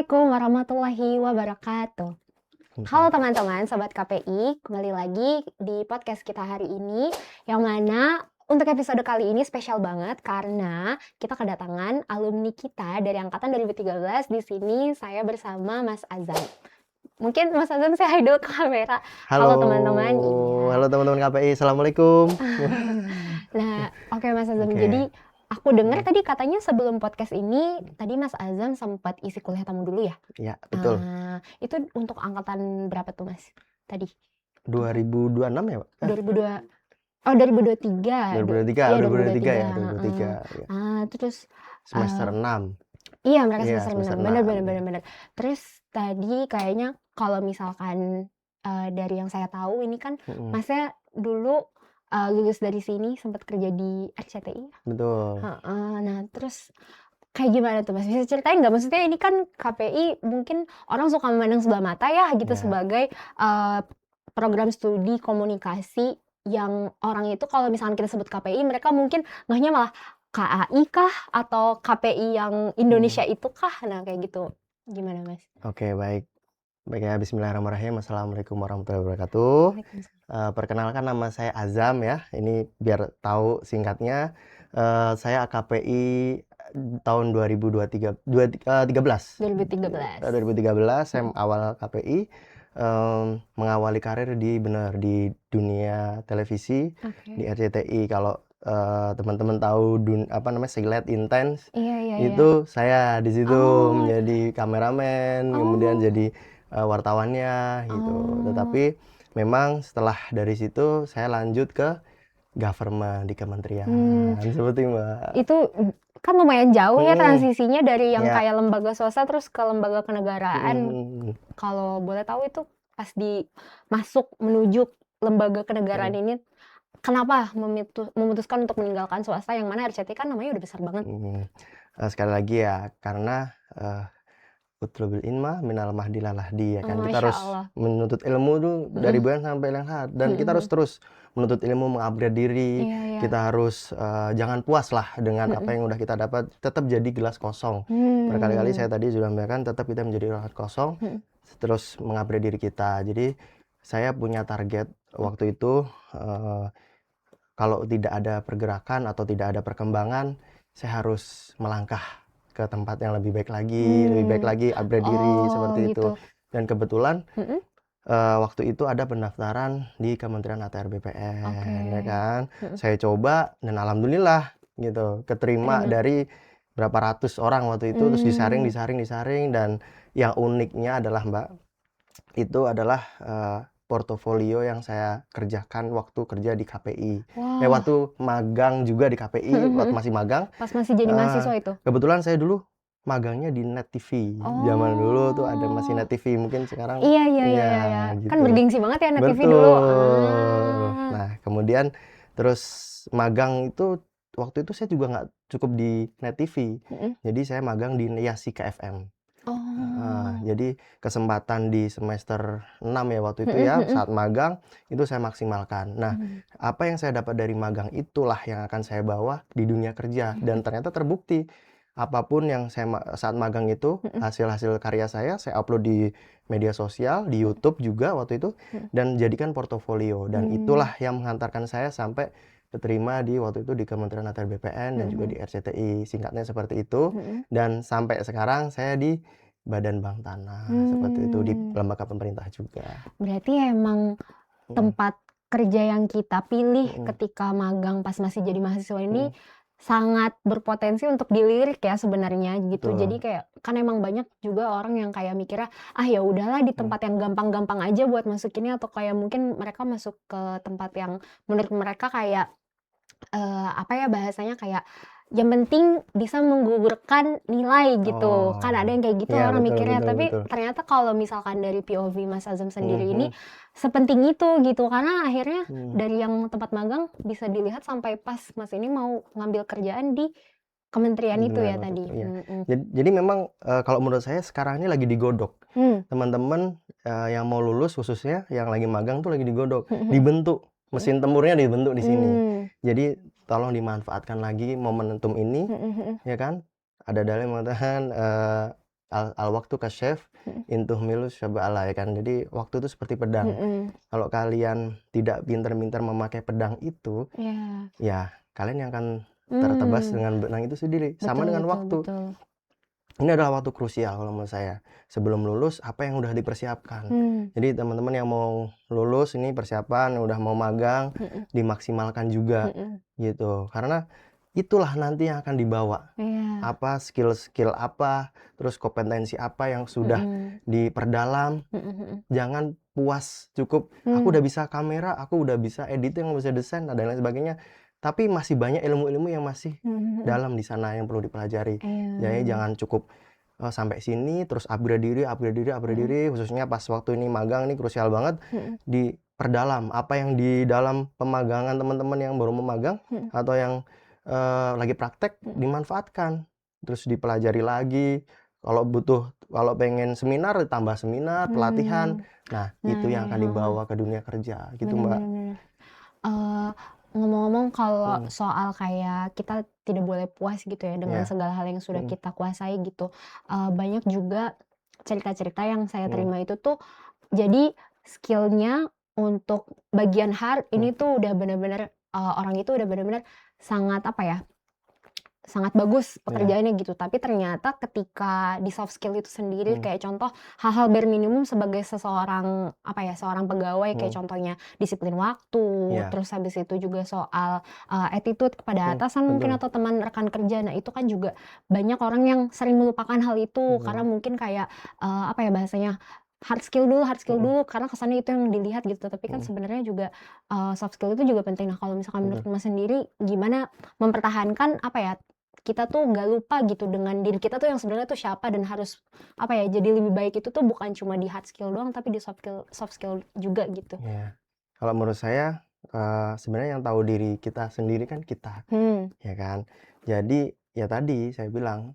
Assalamualaikum warahmatullahi wabarakatuh. Halo Waalaikumsalam. teman-teman, Sobat KPI, kembali lagi di podcast kita hari ini, yang mana untuk episode kali ini spesial banget karena kita kedatangan alumni kita dari angkatan 2013. Di sini saya bersama Mas Azam. Mungkin Mas Azam saya dulu ke kamera. Halo teman-teman, Halo iya. teman-teman KPI, Assalamualaikum. Nah, oke Mas Azam. Oke. Jadi aku dengar Hmm, tadi katanya sebelum podcast ini, tadi Mas Azam sempat isi kuliah tamu dulu ya? Ya, betul. Itu untuk angkatan berapa tuh Mas? Tadi? Angkat 2026 ya, Pak? 2002, oh 2023, 2023, iya 2023 2023, ya, heeh. 2023 ya. Terus, Semester eee, 6. iya mereka Iya, semester semester 6, bener 6 bener ya. bener bener. Terus tadi kayaknya kalau misalkan, dari yang saya tahu ini kan Mm-mm, Masnya dulu, lulus dari sini sempat kerja di RCTI? betul. Heeh. Nah terus kayak gimana tuh Mas? Bisa ceritain nggak? Maksudnya ini kan KPI mungkin orang suka memandang sebelah mata ya gitu Ya. sebagai program studi komunikasi yang orang itu kalau misalkan kita sebut KPI mereka mungkin ngehnya malah KAI kah atau KPI yang Hmm, Indonesia itu kah? Nah kayak gitu. Gimana Mas? Oke, baik. Baik ya, Bismillahirrahmanirrahim. Assalamualaikum warahmatullahi wabarakatuh. Waalaikumsalam. Perkenalkan nama saya Azam ya. Ini biar tahu singkatnya. Saya KPI tahun 2013. 2013. 2013 saya Mhm. awal KPI, mengawali karir di dunia televisi di Oke. RCTI. Kalau teman-teman tahu Silet Intense, Iya iya iya. itu saya di situ Oh. menjadi kameramen, kemudian Oh. jadi wartawannya gitu. Oh. Tetapi memang setelah dari situ saya lanjut ke government di Hmm. kementerian, seperti Mbak. Itu kan lumayan jauh ya Mhm, transisinya dari yang ya, kayak lembaga swasta terus ke lembaga kenegaraan. mhm, Kalau boleh tahu itu pas masuk menuju lembaga kenegaraan mhm, ini, kenapa memutuskan untuk meninggalkan swasta yang mana RCTI kan namanya udah besar banget? mhm. Sekali lagi ya, karena, utlubul ilma minal mahdi ilal lahdi ya kan. Kita Masya harus Allah. menuntut ilmu tuh dari Mhm, bulan sampai lahat, dan mhm kita harus mhm. terus menuntut ilmu, meng-upgrade diri. Iya iya. Kita harus, jangan puas lah dengan apa Mhm. yang udah kita dapat, tetap jadi gelas kosong. Berkali-kali Mmm. saya tadi sudah sampaikan, tetap kita menjadi gelas kosong, Mhm. terus meng-upgrade diri kita. Jadi saya punya target Oke. waktu itu, eee, kalau tidak ada pergerakan atau tidak ada perkembangan, saya harus melangkah ke tempat yang lebih baik Mmm. lagi, upgrade diri, Oh seperti gitu. itu. Dan kebetulan, Mhm. waktu itu ada pendaftaran di Kementerian ATR Oke. BPN, ya kan. Mhm. Saya coba dan alhamdulillah gitu, keterima Keterima. dari berapa ratus orang waktu itu, terus disaring Mmm. disaring disaring, dan yang uniknya adalah Mbak, itu adalah, portofolio yang saya kerjakan waktu kerja di KPI. Wah. Waktu magang juga di KPI, Mhm waktu mhm. masih magang, Pas masih jadi mahasiswa itu? kebetulan saya dulu magangnya di Net TV. Zaman dulu tuh ada masih Oh. Net TV, mungkin sekarang Iya iya iya iya, iya iya. Kan gitu. bergengsi banget ya Net TV dulu. Betul. Nah, kemudian terus magang itu, waktu itu saya juga nggak cukup di Net TV. Mhm. Jadi saya magang di Yasika FM. Heeh, Oh. jadi kesempatan di semester 6 ya waktu itu Mhm ya, mhm. saat magang, itu saya maksimalkan. Nah, Mmm. apa yang saya dapat dari magang itulah yang akan saya bawa di dunia kerja, dan ternyata terbukti. Apapun yang saat magang itu, Mhm hasil-hasil karya saya upload di media sosial, di mhm YouTube juga waktu itu, mhm. dan jadikan portofolio. Dan Mmm. itulah yang menghantarkan saya sampai keterima di waktu itu di Kementerian ATR BPN dan Mhm juga mhm. di RCTI, singkatnya seperti itu. Mhm. Dan sampai sekarang saya di Badan Bank Tanah, seperti itu, di Mmm. lembaga pemerintah juga. Berarti emang Mhm, tempat kerja yang kita pilih mhm, ketika magang pas masih jadi mahasiswa ini mhm, sangat berpotensi untuk dilirik ya sebenarnya gitu. Jadi betul, kayak kan emang banyak juga orang yang kayak mikirnya, "Ah ya udahlah di mhm, tempat yang gampang-gampang aja buat masukinnya," atau kayak mungkin mereka masuk ke tempat yang menurut mereka kayak apa ya bahasanya, kayak yang penting bisa menggugurkan nilai gitu, kan ada oh, yang kayak gitu iya, orang betul mikirnya. betul Tapi betul, ternyata kalau misalkan dari POV Mas Azam sendiri ini mhm sepenting itu gitu, karena akhirnya mhm, dari yang tempat magang bisa dilihat sampai pas Mas ini mau ngambil kerjaan di kementerian itu benar ya waktu itu, tadi? iya. Mhm. Jadi memang, kalau menurut saya sekarang ini lagi digodok. Mmm. Teman-teman, yang mau lulus khususnya yang lagi magang tuh lagi digodok, Mhm mhm. dibentuk, Mhm. mesin tempurnya dibentuk di sini. Mmm. Jadi tolong dimanfaatkan lagi momentum ini, Mhm mhm. ya kan. Ada dalil yang mengatakan, al-waqtu kasyaf Mhm. in tuhmilu syaba'ala ya kan. Jadi waktu itu seperti pedang. Mhm. Kalau kalian tidak pintar-pintar memakai pedang itu, Iya. ya kalian yang akan tertebas Mmm. dengan benang itu sendiri. Sama Betul dengan betul waktu. betul. Ini adalah waktu krusial kalau menurut saya. Sebelum lulus, apa yang udah dipersiapkan. Mmm. Jadi teman-teman yang mau lulus ini persiapan, udah mau magang, Mhm. dimaksimalkan juga Mhm. gitu. Karena itulah nanti yang akan dibawa. Iya. Apa skill-skill apa, terus kompetensi apa yang sudah Mhm. diperdalam. Mhm mhm. Jangan puas cukup aku Mmm. udah bisa kamera, aku udah bisa editing, bisa desain, dan lain sebagainya. Tapi masih banyak ilmu-ilmu yang masih Mhm mhm. dalam di sana yang perlu dipelajari. Jadi Iya. jangan cukup sampai sini terus upgrade diri, upgrade diri, upgrade Mhm. diri, khususnya pas waktu ini magang nih krusial banget Mhm. diperdalam. Apa yang di dalam pemagangan teman-teman yang baru memagang Mhm. atau yang lagi praktek Mhm. dimanfaatkan. Terus dipelajari lagi. Kalau pengen seminar tambah seminar, pelatihan. Mmm. Nah, Nah, itu yang iya, akan heeh. dibawa ke dunia kerja gitu, Bener Mbak. bener bener. Eee, Ngomong-ngomong kalau Mhm, soal kayak kita tidak boleh puas gitu ya dengan iya, segala hal yang sudah mhm, kita kuasai gitu, banyak juga cerita-cerita yang saya mhm, terima itu tuh jadi skill-nya untuk bagian hard mhm, ini tuh udah bener-bener, orang itu udah bener-bener sangat apa ya, sangat bagus iya, pekerjaannya gitu, tapi ternyata ketika di soft skill itu sendiri mhm, kayak contoh hal-hal bare minimum sebagai seseorang, apa ya, seorang pegawai kayak mhm, contohnya disiplin waktu, iya, terus habis itu juga soal, attitude kepada atasan mungkin betul, atau teman rekan kerja. Nah, itu kan juga banyak orang yang sering melupakan hal itu karena mhm, mungkin kayak, apa ya bahasanya, hard skill mhm, dulu karena kesannya itu yang dilihat gitu, tapi kan mhm, sebenarnya juga, soft skill itu juga penting. Nah, kalau misalkan menurut betul, Mas sendiri gimana mempertahankan, apa ya, kita tuh nggak lupa gitu dengan diri kita tuh yang sebenarnya tuh siapa dan harus, apa ya, jadi lebih baik itu tuh bukan cuma di hard skill doang tapi di soft skill juga gitu. iya. Kalau menurut saya, sebenarnya yang tahu diri kita sendiri kan kita, Hmm. ya kan. Jadi, ya tadi saya bilang,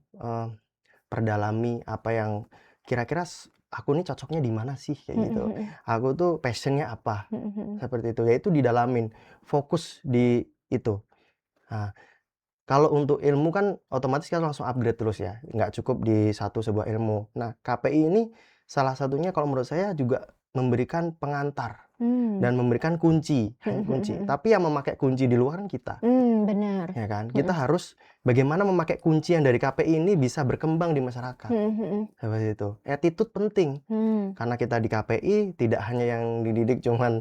perdalami apa yang kira-kira aku nih cocoknya di mana sih, kayak Mhm gitu. mhm. Aku tuh passion-nya apa, Mhm mhm. seperti itu. Ya itu didalamin, fokus di itu. Nah, kalau untuk ilmu kan otomatis kan langsung upgrade terus ya, nggak cukup di sebuah ilmu. Nah, KPI ini salah satunya kalau menurut saya juga memberikan pengantar Mmm. dan memberikan kunci, Mhm hanya mhm kunci. mhm. Tapi yang memakai kunci di luar kan kita. Bener. Ya kan? Kita Mhm. harus bagaimana memakai kunci yang dari KPI ini bisa berkembang di masyarakat. Mhm mhm. Seperti itu. Attitude penting. Mmm. Karena kita di KPI tidak hanya yang dididik cuman,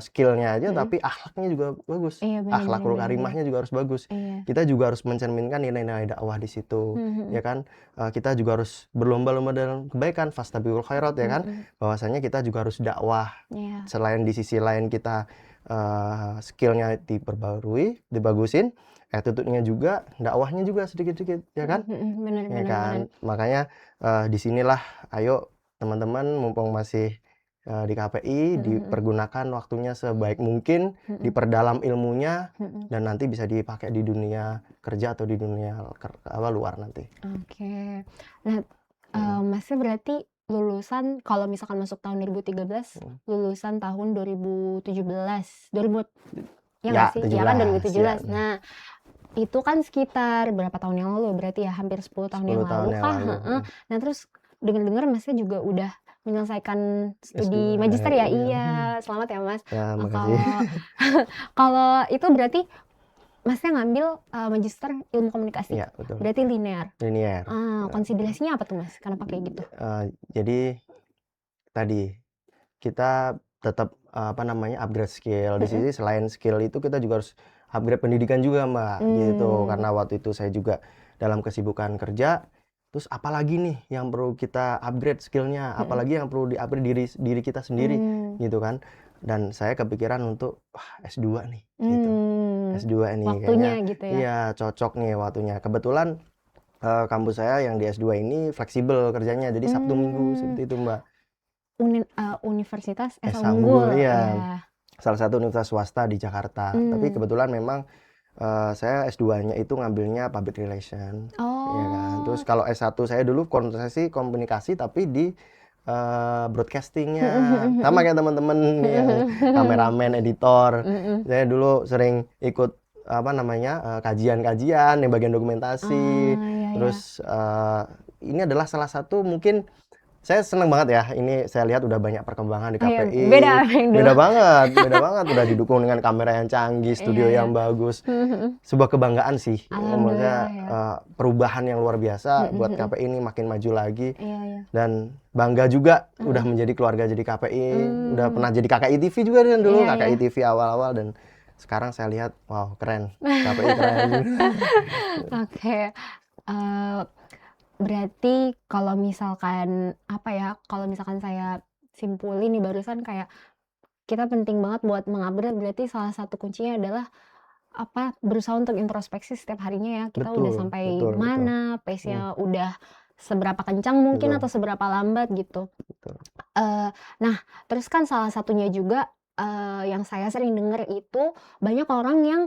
skill-nya aja, Mhm. tapi akhlaknya juga bagus. Iya, bener bener Akhlakul bener bener. karimahnya juga harus bagus. Iya. Kita juga harus mencerminkan nilai-nilai dakwah di situ, Mhm mhm. ya kan? Kita juga harus berlomba-lomba dalam kebaikan, fastabiqul khairat, ya kan? Mhm. Bahwasanya kita juga harus dakwah. Iya. Selain di sisi lain kita, skill-nya dibagusin, attitude-nya juga, dakwahnya juga sedikit-sedikit, ya Mhm kan? mhm. Bener Ya bener bener. kan? Makanya, di sinilah ayo teman-teman mumpung masih, di KPI Mhm mhm. dipergunakan waktunya sebaik mungkin, Mhm. diperdalam ilmunya, Mhm. dan nanti bisa dipakai di dunia kerja atau di dunia luar nanti. Oke. Nah, Mhm, Masnya berarti lulusan kalau misalkan masuk tahun 2013, mhm. lulusan tahun 2017, 2000 ya nggak Ya sih? Ya kan 17 ya, 2017. Nah, itu kan sekitar berapa tahun yang lalu berarti ya, hampir 10 tahun yang 10 tahun lalu yang kah? lalu, Heeh. Nah, terus dengar-dengar Masnya juga udah menyelesaikan studi S2 magister ya? iya, Iya, selamat ya, Mas. ya makasih. Kalau kalau itu berarti Masnya ngambil, magister ilmu komunikasi, Iya betul, berarti linear? linier, Konsiderasinya apa tuh, Mas? Kenapa kayak gitu? jadi tadi kita tetap, apa namanya, upgrade skill. Di Mhm. sini selain skill itu kita juga harus upgrade pendidikan juga, Mbak, gitu. Mmm. Karena waktu itu saya juga dalam kesibukan kerja, terus apalagi nih yang perlu kita upgrade skill-nya, Mhm. apalagi yang perlu di-upgrade diri diri kita sendiri, Mmm. gitu kan. Dan saya kepikiran untuk, wah S2 nih, gitu. Mmm. S2 ini Waktunya kayaknya gitu ya? iya cocok nih waktunya. Kebetulan, kampus saya yang di S2 ini fleksibel kerjanya, jadi Sabtu Minggu, Mmm. seperti itu, Mbak. Universitas Esa Esa Unggul, Unggul, iya. iya. Salah satu universitas swasta di Jakarta. Tapi Mmm. kebetulan memang, saya S2-nya itu ngambilnya public relation, ya kan. Terus Oh. kalau S1 saya dulu konsentrasi komunikasi tapi di, broadcasting-nya. Mhm mhm Sama mhm. kayak teman-teman yang Mhm mhm. kameramen, editor. Mhm. Saya dulu sering ikut, apa namanya, kajian-kajian yang bagian dokumentasi, Ah, iya iya. terus, ini adalah salah satu mungkin saya senang banget ya, ini saya lihat udah banyak perkembangan di Oh iya, KPI. beda sama yang dulu. Beda banget, udah didukung dengan kamera yang canggih, Iya, studio iya. yang bagus. Mhm, mhm. Sebuah kebanggaan sih, Alhamdulillah maksudnya ya. perubahan yang luar biasa Mhm, buat mhm. KPI ini makin maju lagi. Iya, iya. Dan bangga juga udah Mhm. menjadi keluarga jadi KPI, udah Mmm. pernah jadi KKI TV juga kan dulu, Iya, iya. KKI TV awal-awal, dan sekarang saya lihat, wow keren, KPI keren. Oke, berarti kalau misalkan, apa ya, kalau misalkan saya simpulin nih barusan kayak kita penting banget buat meng-upgrade, berarti salah satu kuncinya adalah, apa, berusaha untuk introspeksi setiap harinya ya, kita udah Betul, sampai betul, betul. mana, Hmm, pace-nya udah seberapa kencang mungkin atau betul, seberapa lambat gitu. betul. Nah, terus kan salah satunya juga, yang saya sering denger itu banyak orang yang,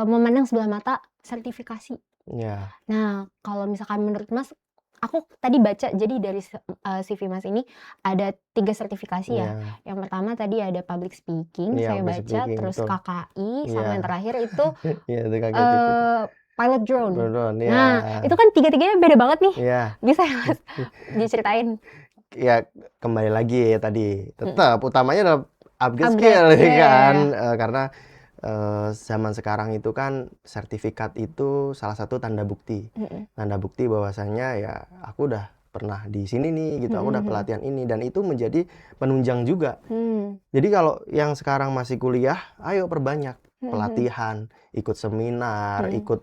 memandang sebelah mata sertifikasi. Ya, Nah, kalau misalkan menurut Mas, aku tadi baca jadi dari CV Mas ini ada 3 sertifikasi ya. ya, Yang pertama tadi ada public speaking, iya, saya public baca, speaking, terus betul. KKI, sama yang Iya, terakhir itu, iya itu KKI TV itu. pilot drone. Betul, iya, Nah, itu kan tiga-tiganya beda banget nih. iya. Bisa ya Mas diceritain? Ya kembali lagi ya tadi, Mhm. tetap utamanya adalah upgrade Upgrade, skill ya iya, iya, kan, iya. karena, zaman sekarang itu kan sertifikat itu salah satu tanda bukti. Mhm. Tanda bukti bahwasanya ya aku udah pernah di sini nih gitu, Mhm, aku udah mhm. pelatihan ini, dan itu menjadi penunjang juga. Mmm. Jadi kalau yang sekarang masih kuliah, ayo perbanyak Mhm, mhm. pelatihan, ikut seminar, Mhm. ikut,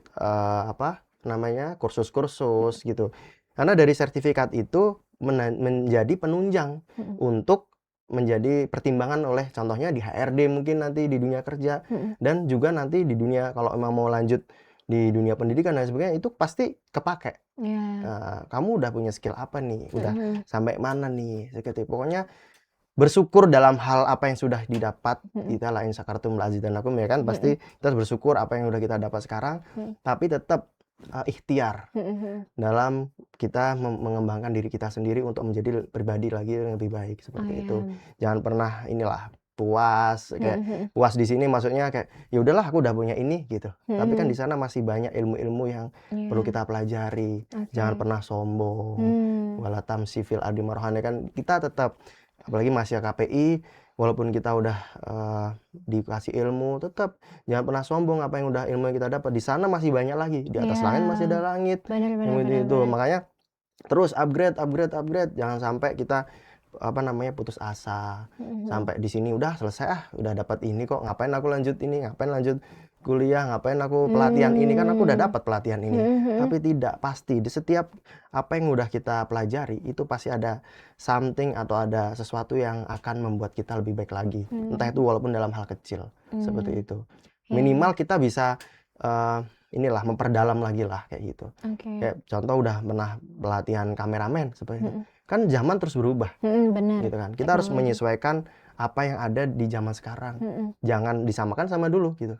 apa namanya, kursus-kursus gitu. Karena dari sertifikat itu menjadi penunjang Mhm. untuk menjadi pertimbangan oleh contohnya di HRD mungkin nanti di dunia kerja, Mhm. dan juga nanti di dunia kalau emang mau lanjut di dunia pendidikan dan sebagainya, itu pasti kepakai. Iya. Kamu udah punya skill apa nih, Mhm, udah mhm. sampai mana nih, seperti pokoknya bersyukur dalam hal apa yang sudah didapat. Mhm. Kita la in syakartum la azidannakum ya kan, pasti Mhm. kita harus bersyukur apa yang udah kita dapat sekarang, Mhm. tapi tetap, ikhtiar Mhm, mhm. dalam kita mengembangkan diri kita sendiri untuk menjadi pribadi lagi yang lebih baik, Oh seperti itu. iya. Jangan pernah inilah puas, Mhm, kayak mhm. puas di sini maksudnya kayak, "Ya udahlah aku udah punya ini," gitu. Tapi kan di Mhm. sana masih banyak ilmu-ilmu yang perlu Iya. kita pelajari. Oke. Jangan pernah sombong. Mmm. Wala tamshi fil ardi marahan, ya kan, kita tetap apalagi masih KPI, walaupun kita udah, dikasih ilmu, tetap jangan pernah sombong apa yang udah ilmu yang kita dapat. Di sana masih banyak lagi, di atas langit masih ada Iya. langit, Bener, bener, seperti bener, itu. bener. Makanya terus upgrade, upgrade, upgrade, jangan sampai kita, apa namanya, putus asa, Mhm, mhm. sampai di sini udah selesai udah dapat ini kok, ngapain aku lanjut ini, ngapain lanjut kuliah, ngapain aku pelatihan ini, kan aku udah Mmm. dapat pelatihan Mhm, ini. mhm. Tapi tidak, pasti di setiap apa yang udah kita pelajari, itu pasti ada something atau ada sesuatu yang akan membuat kita lebih baik lagi. Entah itu Mmm. walaupun dalam hal kecil, seperti Mmm. itu. Iya, iya. Minimal kita bisa, inilah memperdalam lagi lah, kayak gitu. Oke. Kayak contoh udah pernah pelatihan kameramen seperti itu. Mhm. Kan zaman terus berubah Mhm, bener. gitu kan. Kita harus Teknologi. menyesuaikan apa yang ada di zaman sekarang. Mhm. Jangan disamakan sama dulu gitu.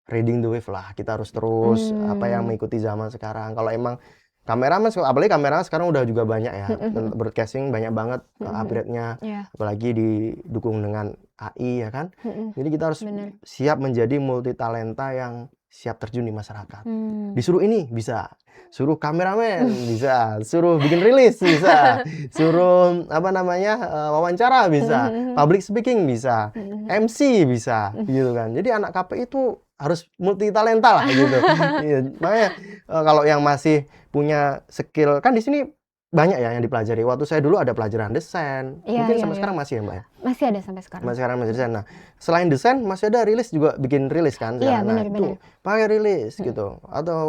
Riding the wave lah. Kita harus terus apa yang Mmm. mengikuti zaman sekarang. Kalau emang kameramen, apalagi kamera sekarang udah juga banyak ya. Mhm, mhm. Broadcasting banyak banget Mhm, mhm. upgrade-nya. Iya. Apalagi didukung dengan AI ya kan. Mhm. Jadi kita harus Bener. siap menjadi multi talenta yang siap terjun di masyarakat. Mmm. Disuruh ini bisa, suruh kameramen bisa, suruh bikin rilis bisa, suruh apa namanya, wawancara Mhm, bisa, mhm. public speaking bisa, Mhm, mhm. MC bisa, Mhm. gitu kan. Jadi anak KPI itu harus multi talenta lah gitu. Iya, makanya, kalau yang masih punya skill kan di sini banyak ya yang dipelajari. Waktu saya dulu ada pelajaran desain, Iya, mungkin iya, sampai iya. sekarang masih ya, Mbak, ya? Masih ada sampai sekarang. Sampai sekarang masih Mhm. desain. Nah, selain desain masih ada rilis juga, bikin rilis kan Iya, sekarang. Nah, bener, bener. itu pakai rilis Mhm. gitu, atau,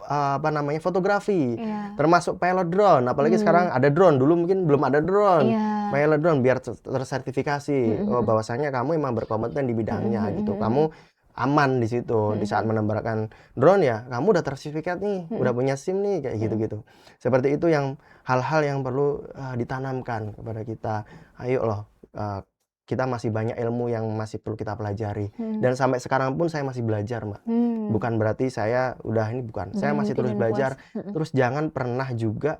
apa namanya, fotografi, Iya. termasuk pilot drone, apalagi sekarang Mmm. ada drone, dulu mungkin belum ada drone. Iya. Pilot drone biar tersertifikasi, Mhm, mhm. bahwasanya kamu emang berkompeten di Mhm, bidangnya mhm, gitu. mhm. Kamu aman di situ, Mhm, di saat mhm. menerbangkan drone ya kamu udah tersertifikat nih, udah Mhm. punya SIM nih, kayak Mhm. gitu-gitu. Seperti itu yang hal-hal yang perlu, ditanamkan kepada kita. Ayo loh, kita masih banyak ilmu yang masih perlu kita pelajari, Mhm. dan sampai sekarang pun saya masih belajar, Mbak. Mmm. Bukan berarti saya udah ini, bukan. Saya masih Berhenti terus dan puas. belajar, Mhm. terus jangan pernah juga,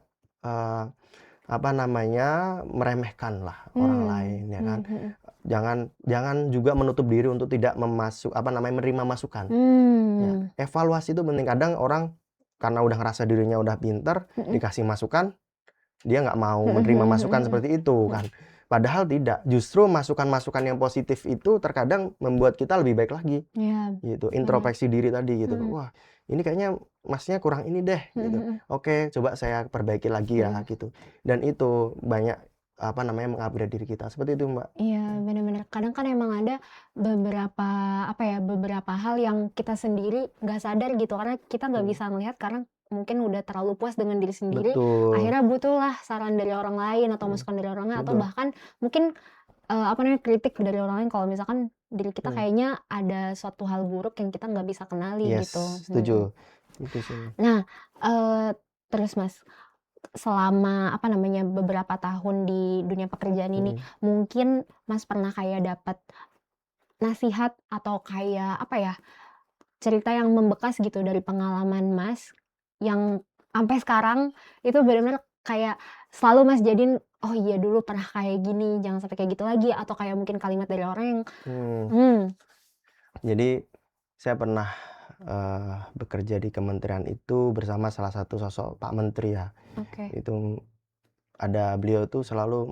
apa namanya, meremehkan lah orang Mmm. lain ya kan. Mhm, mhm. Jangan jangan juga menutup diri untuk tidak apa namanya, menerima masukan. Ya, Mmm. evaluasi itu penting. Kadang orang karena udah ngerasa dirinya udah pinter, Mhm. dikasih masukan, dia nggak mau Mhm menerima mhm masukan mhm mhm. seperti itu kan. Padahal tidak, justru masukan-masukan yang positif itu terkadang membuat kita lebih baik lagi, Iya, gitu. benar. Introspeksi diri tadi gitu. Mhm. Wah, ini kayaknya Masnya kurang ini deh, Mhm gitu. mhm. Oke, coba saya perbaiki lagi ya, Mhm. gitu. Dan itu banyak, apa namanya, meng-upgrade diri kita, seperti itu, Mbak. Iya, benar-benar. Kadang kan emang ada beberapa, apa ya, beberapa hal yang kita sendiri nggak sadar gitu, karena kita nggak Mhm, bisa ngelihat karena mungkin udah terlalu puas dengan diri sendiri, betul, akhirnya butuhlah saran dari orang lain atau mhm, masukan dari orang lain atau betul, bahkan mungkin, apa namanya, kritik dari orang lain kalau misalkan diri kita mhm. kayaknya ada suatu hal buruk yang kita nggak bisa kenali Yes, gitu. Mhm. setuju. Itu sih. Nah, eee, terus Mas, selama, apa namanya, beberapa tahun di dunia pekerjaan ini, Mhm, mungkin Mas pernah kayak dapat nasihat atau kayak, apa ya, cerita yang membekas gitu dari pengalaman Mas, yang sampai sekarang itu benar-benar kayak selalu Mas jadiin, "Oh iya dulu pernah kayak gini, jangan sampai kayak gitu lagi," atau kayak mungkin kalimat dari orang yang mmm. hmm, Jadi, saya pernah, bekerja di kementerian itu bersama salah satu sosok Pak Menteri ya. oke, Itu beliau tuh selalu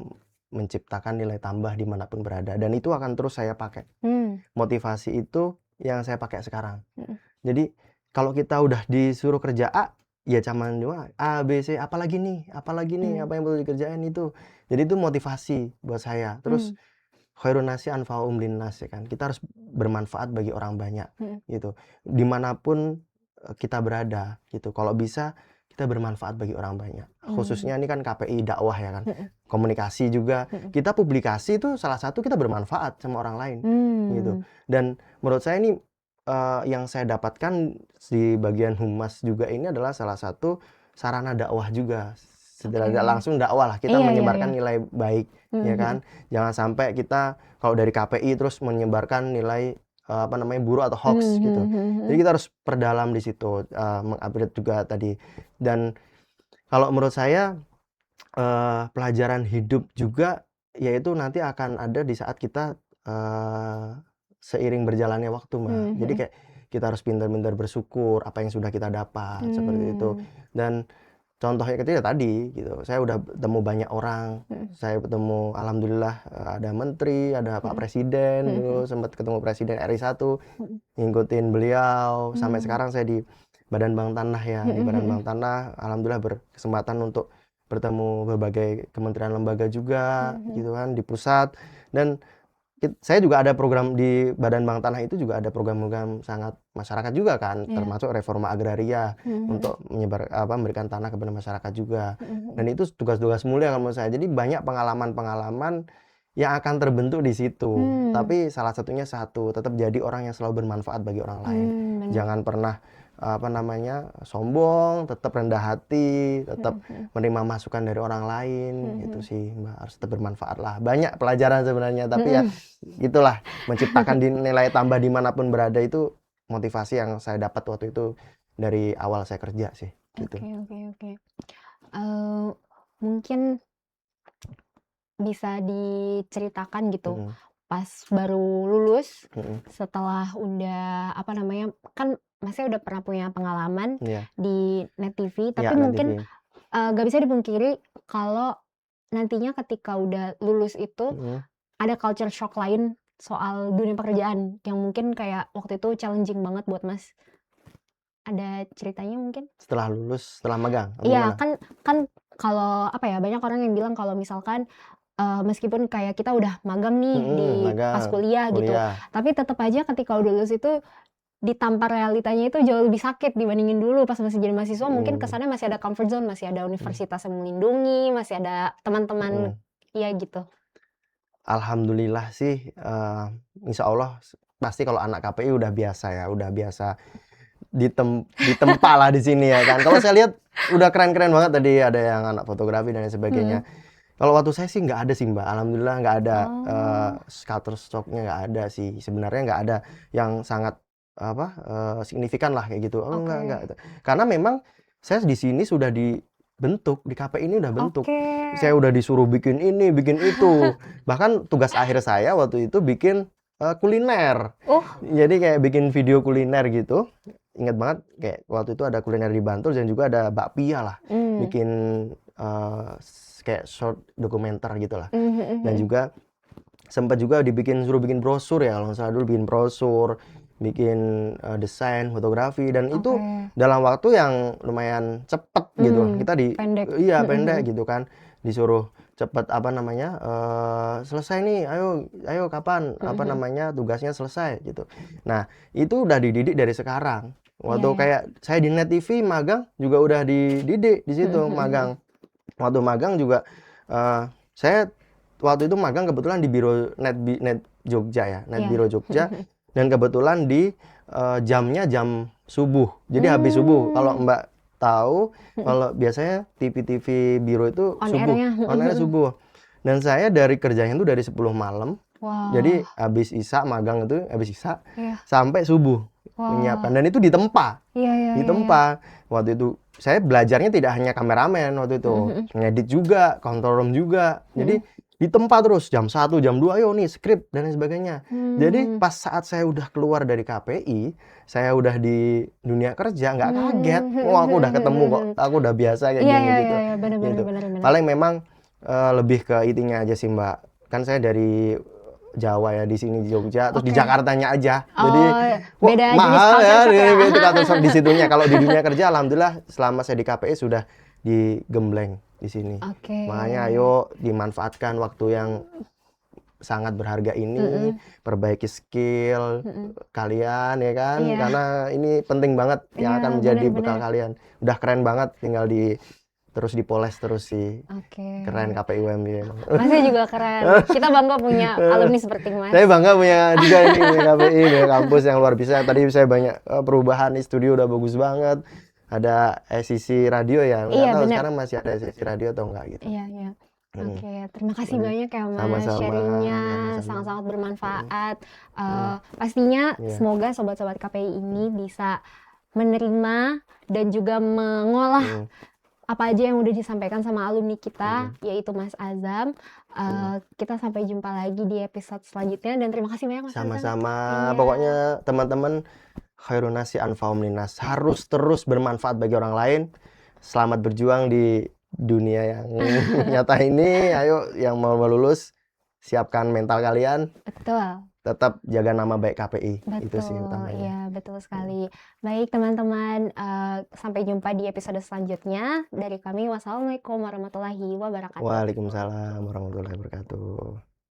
menciptakan nilai tambah dimanapun berada dan itu akan terus saya pakai. hmm, Motivasi itu yang saya pakai sekarang. mhm, Jadi, kalau kita udah disuruh kerja A, ya cuman cuma A, B, C, apalagi nih, mmm, apa yang perlu dikerjain itu. Jadi itu motivasi buat saya. Terus mmm, khairun nasi anfa'uhum linnas ya kan. Kita harus bermanfaat bagi orang banyak mhm, gitu. Dimanapun kita berada gitu. Kalau bisa kita bermanfaat bagi orang banyak. mmm, Khususnya ini kan KPI dakwah ya kan. mhm Komunikasi juga. mhm, Kita publikasi itu salah satu kita bermanfaat sama orang lain gitu. mmm, Dan menurut saya ini yang saya dapatkan di bagian humas juga ini adalah salah satu sarana dakwah juga. Secara oke. tidak langsung dakwah lah, kita Iya iya iya, menyebarkan nilai baik mhm ya mhm, kan. Jangan sampai kita kalau dari KPI terus menyebarkan nilai, apa namanya, buruk atau hoaks mmm, gitu. mhm mhm Jadi mhm, kita harus perdalam di situ, meng-upgrade juga tadi. Dan kalau menurut saya, pelajaran hidup juga yaitu nanti akan ada di saat kita, seiring berjalannya waktu, Mbak. mhm Jadi mhm, kayak kita harus pintar-pintar bersyukur apa yang sudah kita dapat, seperti itu. mmm, Dan contohnya ketiga tadi gitu, saya udah ketemu banyak orang, mhm saya ketemu alhamdulillah, ada menteri, ada Pak mhm, Presiden, mhm dulu mhm, sempat ketemu Presiden RI 1, mhm, ngikutin beliau, sampai mmm, sekarang saya di Badan Bank Tanah ya, di mhm Badan mhm, Bank Tanah alhamdulillah berkesempatan untuk bertemu berbagai kementerian lembaga juga mhm gitu kan, di pusat. Dan saya juga ada program di Badan Bank Tanah itu juga ada program-program sangat masyarakat juga kan, iya, termasuk reforma agraria mhm mhm, untuk memberikan tanah kepada masyarakat juga. mhm Dan mhm, itu tugas-tugas mulia kalau menurut saya. Jadi banyak pengalaman-pengalaman yang akan terbentuk di situ. mmm, Tapi salah satunya satu, tetap jadi orang yang selalu bermanfaat bagi orang lain. bener, Jangan pernah, apa namanya, sombong, tetap rendah hati, tetap mhm mhm, menerima masukan dari orang lain, mhm itu mhm, sih, Mbak, harus tetap bermanfaat lah. Banyak pelajaran sebenarnya, tapi ya mhm, gitulah, menciptakan nilai tambah dimanapun berada itu motivasi yang saya dapat waktu itu dari awal saya kerja sih, gitu. oke oke oke, eee, mungkin bisa diceritakan gitu, Mhm, pas baru lulus, mhm, setelah udah, apa namanya, kan Masnya udah pernah punya pengalaman iya, di Net TV, iya, tapi Net mungkin, TV, nggak bisa dipungkiri kalau nantinya ketika udah lulus itu, mhm. ada culture shock lain soal dunia pekerjaan, yang mungkin kayak waktu itu challenging banget buat Mas. Ada ceritanya mungkin? Setelah lulus, setelah magang atau Iya, gimana? kan kan kalau, apa ya, banyak orang yang bilang kalau misalkan, meskipun kayak kita udah magang nih di Mhm, pas magang, kuliah gitu, kuliah, tapi tetep aja ketika udah lulus itu ditampar realitanya itu jauh lebih sakit dibandingin dulu pas masih jadi mahasiswa mungkin mhm, kesannya masih ada comfort zone, masih ada mhm, universitas yang melindungi, masih ada teman-teman mhm. iya gitu. Alhamdulillah sih, insya Allah pasti kalau anak KPI udah biasa ya, udah biasa ditempa lah di sini ya kan. Kalau saya lihat udah keren-keren banget tadi ada yang anak fotografi dan lain sebagainya. Mhm. Kalau waktu saya sih nggak ada sih, Mbak, alhamdulillah nggak ada, Oh, culture shock-nya nggak ada sih, sebenarnya nggak ada yang sangat, apa, signifikan lah kayak gitu, oh enggak oke. gitu. Karena memang saya di sini sudah dibentuk, di KPI ini udah bentuk. Oke. Saya udah disuruh bikin ini, bikin itu, bahkan tugas akhir saya waktu itu bikin, kuliner. Oh, Jadi kayak bikin video kuliner gitu, ingat banget kayak waktu itu ada kuliner di Bantul dan juga ada bakpia lah, Mmm. bikin, kayak short dokumenter gitulah. Mhm mhm Dan mhm. juga sempat juga suruh bikin brosur ya, kalau nggak salah dulu bikin brosur, bikin, desain, fotografi, dan itu Oke. dalam waktu yang lumayan cepet gitu. Kita Pendek. iya Mhm mhm. pendek gitu kan, disuruh cepet apa namanya, "Selesai nih, ayo ayo kapan Mhm apa mhm. namanya, tugasnya selesai," gitu. Nah, itu udah dididik dari sekarang. Iya Waktu ya. kayak saya di Net TV magang juga udah dididik di Mhm situ mhm mhm. magang. Waktu magang juga, saya waktu itu magang kebetulan di biro Net Jogja ya, Net Iya. Biro Mhm Jogja, mhm. dan kebetulan jamnya jam subuh. Jadi habis subuh. Kalau Mmm. Mbak tahu, Mhm. kalau biasanya TV-TV biro itu On subuh, air-nya. on Mhm air mhm. subuh. Dan saya dari kerjanya itu dari 10 malam, Wah. jadi habis isya magang itu habis isya Iya. sampai subuh menyiapkan, Wah. dan itu ditempa. Iya iya iya iya. Ditempa. Waktu itu saya belajarnya tidak hanya kameramen waktu Mhm itu, mhm. ngedit juga, control room juga. Jadi Mhm. ditempa terus jam 1, jam 2, "Ayo nih skrip," dan lain sebagainya. Jadi Mmm. pas saat saya udah keluar dari KPI, saya udah di dunia kerja, nggak kaget. Mmm. Oh, Mhm aku udah mhm ketemu mhm kok, mhm. aku udah biasa kayak Iya gini iya iya gitu, iya. Bener bener gitu. bener bener. Paling memang, lebih ke itunya aja sih, Mbak. Kan saya dari Jawa ya, di sini di Jogja, terus di Oke. Jakartanya aja. Jadi, Oh, kok beda jenis mahal culture ya shock ya? itu culture shock di situnya. Kalau di dunia kerja alhamdulillah selama saya di KPI sudah digembleng di sini. Oke. Makanya ayo dimanfaatkan waktu yang sangat berharga ini, Mhm. perbaiki skill Mhm. kalian ya kan, Iya. karena ini penting banget yang Iya, akan menjadi bener bekal bener. kalian. Udah keren banget, tinggal terus dipoles terus sih. Oke. Keren KPI UMY emang. Masnya juga keren. Kita bangga punya alumni seperti Mas. Saya bangga punya juga ini, punya KPI, punya kampus yang luar biasa. Tadi saya banyak, perubahan nih, studio udah bagus banget. Ada SCC radio ya, nggak Iya, tahu bener. sekarang masih ada SCC radio atau enggak gitu. Iya iya. Mhm. Oke, terima kasih Iya. banyak ya Mas, Sama-sama, sharing-nya sama-sama. sangat-sangat Mhm, bermanfaat. mhm, Pastinya iya, semoga sobat-sobat KPI ini bisa menerima dan juga mengolah mhm, apa aja yang udah disampaikan sama alumni kita, mhm, yaitu Mas Azam. mhm. Kita sampai jumpa lagi di episode selanjutnya dan terima kasih banyak Mas Azam. Sama-sama. Iya. Pokoknya teman-teman, khairun nasi anfa'um linnas. Harus terus bermanfaat bagi orang lain. Selamat berjuang di dunia yang nyata ini. Ayo yang mau lulus, siapkan mental kalian, Betul. tetap jaga nama baik KPI. Itu sih Betul, utamanya. iya betul Mhm. sekali. Baik teman-teman, sampai jumpa di episode selanjutnya. Dari kami, wassalamualaikum warahmatullahi wabarakatuh. Waalaikumsalam warahmatullahi wabarakatuh.